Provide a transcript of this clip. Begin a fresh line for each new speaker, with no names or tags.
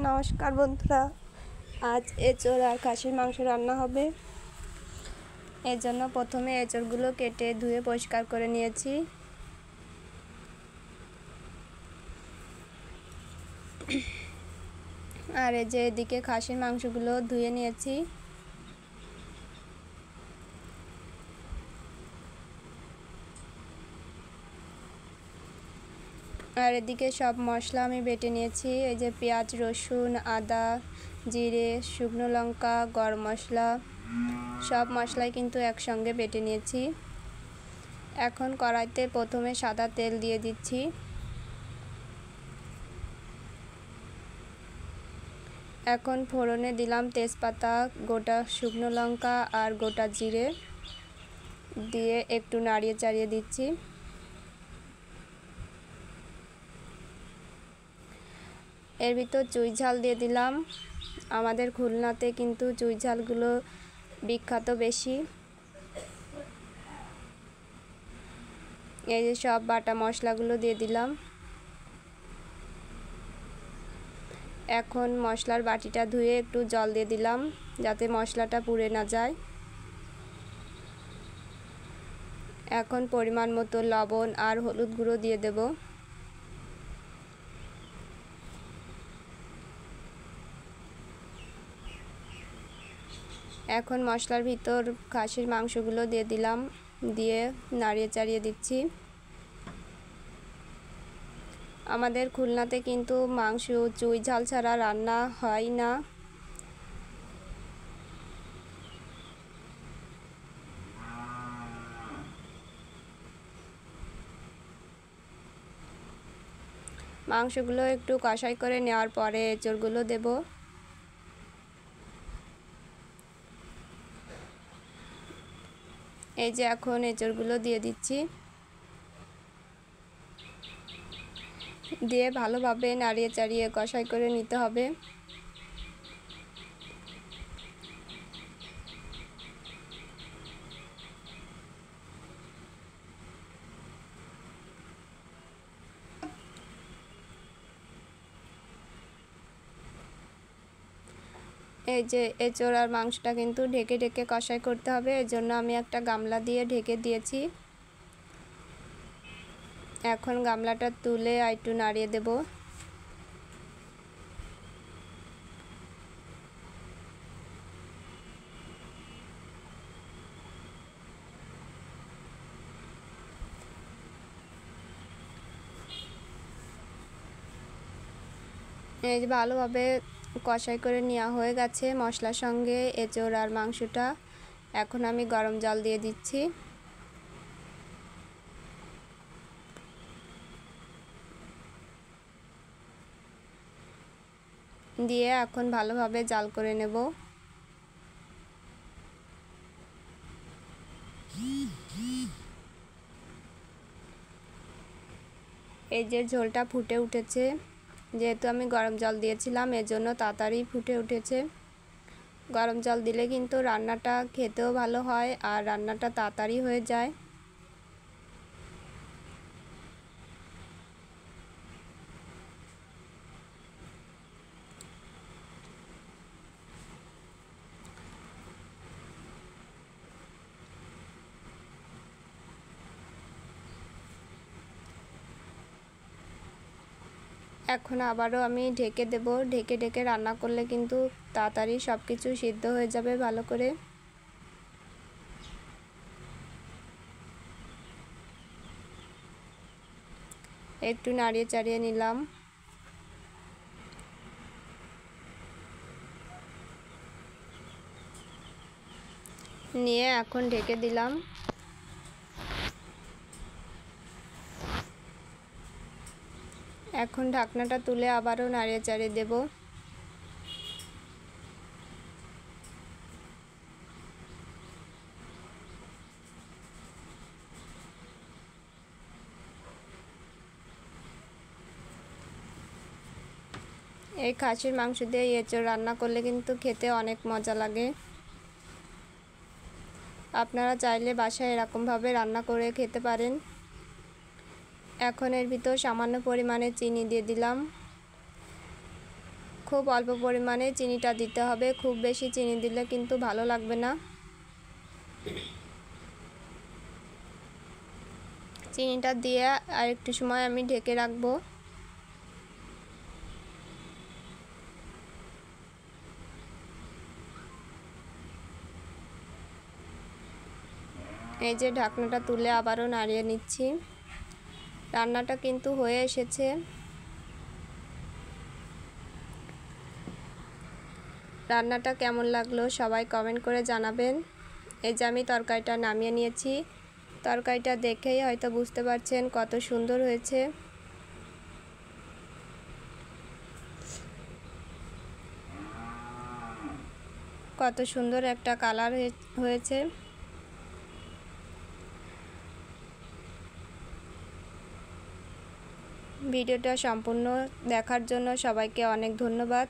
নমস্কার বন্ধুরা, আজ এঁচড় আর খাসির মাংস রান্না হবে। এর জন্য প্রথমে এঁচড়গুলো কেটে ধুয়ে পরিষ্কার করে নিয়েছি। আর এই যে এদিকে খাসির মাংসগুলো ধুয়ে নিয়েছি। আর এদিকে সব মশলা আমি বেটে নিয়েছি। এই যে পেঁয়াজ, রসুন, আদা, জিরে, শুকনো লঙ্কা, গরম মশলা, সব মশলাই কিন্তু একসঙ্গে বেটে নিয়েছি। এখন কড়াইতে প্রথমে সাদা তেল দিয়ে দিচ্ছি। এখন ফোড়নে দিলাম তেজপাতা, গোটা শুকনো লঙ্কা আর গোটা জিরে দিয়ে একটু নাড়িয়ে চাড়িয়ে দিচ্ছি। এর ভিতর চুই ঝাল দিয়ে দিলাম। আমাদের খুলনাতে কিন্তু চুই ঝালগুলো বিখ্যাত বেশি। এই যে সব বাটা মশলাগুলো দিয়ে দিলাম। এখন মশলার বাটিটা ধুয়ে একটু জল দিয়ে দিলাম যাতে মশলাটা পুড়ে না যায়। এখন পরিমাণ মতো লবণ আর হলুদ গুঁড়ো দিয়ে দেব। এখন মশলার ভিতর খাসির মাংসগুলো দিয়ে দিলাম, দিয়ে নাড়িয়ে চাড়িয়ে দিচ্ছি। আমাদের খুলনাতে কিন্তু মাংস চুই ঝাল ছাড়া রান্না হয় না। মাংসগুলো একটু কষাই করে নেওয়ার পরে এঁচড়গুলো দেব। এই যে এখন এঁচড়গুলো দিয়ে দিচ্ছি, দিয়ে ভালোভাবে নাড়িয়ে চাড়িয়ে কষাই করে নিতে হবে। এই যে এঁচড় আর মাংসটা কিন্তু ঢেকে ঢেকে কষাই করতে হবে। এর জন্য আমি একটা গামলা দিয়ে ঢেকে দিয়েছি। এখন গামলাটা তুলে একটু নাড়িয়ে দেব। এই যে ভালোভাবে কষাই করে নেওয়া হয়ে গেছে মশলার সঙ্গে এঁচড় আর মাংসটা। এখন আমি গরম জল দিয়ে দিচ্ছি। দিয়ে এখন ভালোভাবে জাল করে নেব। এই যে ঝোলটা ফুটে উঠেছে, যেহেতু আমি গরম জল দিয়েছিলাম এজন্য তাড়াতাড়ি ফুটে উঠেছে। গরম জল দিলে কিন্তু রান্নাটা খেতেও ভালো হয় আর রান্নাটা তাড়াতাড়ি হয়ে যায়। এখন আবারও আমি ঢেকে দেব। ঢেকে ঢেকে রান্না করলে কিন্তু তাড়াতাড়ি সব কিছু সিদ্ধ হয়ে যাবে ভালো করে। একটু নাড়িয়ে চাড়িয়ে নিলাম। নিয়ে এখন ঢেকে দিলাম। এখন ঢাকনাটা তুলে আবারও নাড়িয়ে চাড়িয়ে দেব। এই খাসির মাংস দিয়ে এঁচড় রান্না করলে কিন্তু খেতে অনেক মজা লাগে। আপনারা চাইলে বাসায় এরকমভাবে রান্না করে খেতে পারেন। এখন এর ভিতর সামান্য পরিমাণে চিনি দিয়ে দিলাম। খুব অল্প পরিমাণে চিনিটা দিতে হবে, খুব বেশি চিনি দিলে কিন্তু ভালো লাগবে না। চিনিটা দিয়ে আর একটু সময় আমি ঢেকে রাখবো। এই যে ঢাকনাটা তুলে আবারও নাড়িয়ে নিচ্ছি। রান্নাটা কিন্তু হয়ে এসেছে। রান্নাটা কেমন লাগলো সবাই কমেন্ট করে জানাবেন। এই যে আমি তরকারিটা নামিয়ে নিয়েছি। তরকারিটা দেখেই হয়তো বুঝতে পারছেন কত সুন্দর হয়েছে। কত সুন্দর একটা কালার হয়েছে। ভিডিওটা সম্পূর্ণ দেখার জন্য সবাইকে অনেক ধন্যবাদ।